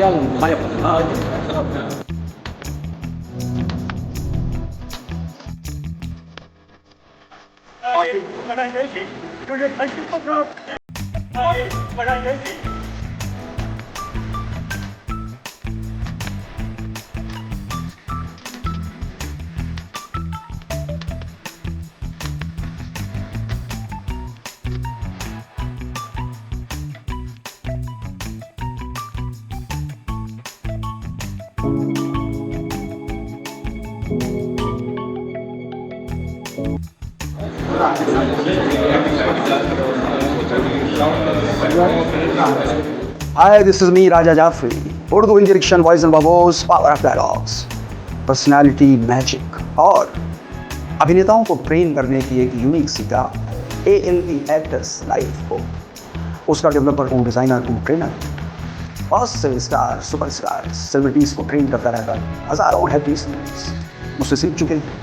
Kailangan kaya pa. Hi, this is me, Raja Jafri. Urdu Indirection Voice and Babos, Power of Dialogues. Personality magic और अभिनेताओं को train करने की एक unique सीधा ANP एक्टर्स लाइफ को उसका डेवलपर हूँ, डिज़ाइनर हूँ, ट्रेनर बहुत से स्टार सुपर स्टार सेलिब्रिटीज़ को ट्रेन करता रहता है। हज़ारों हैप्पी मुझसे सीख चुके हैं।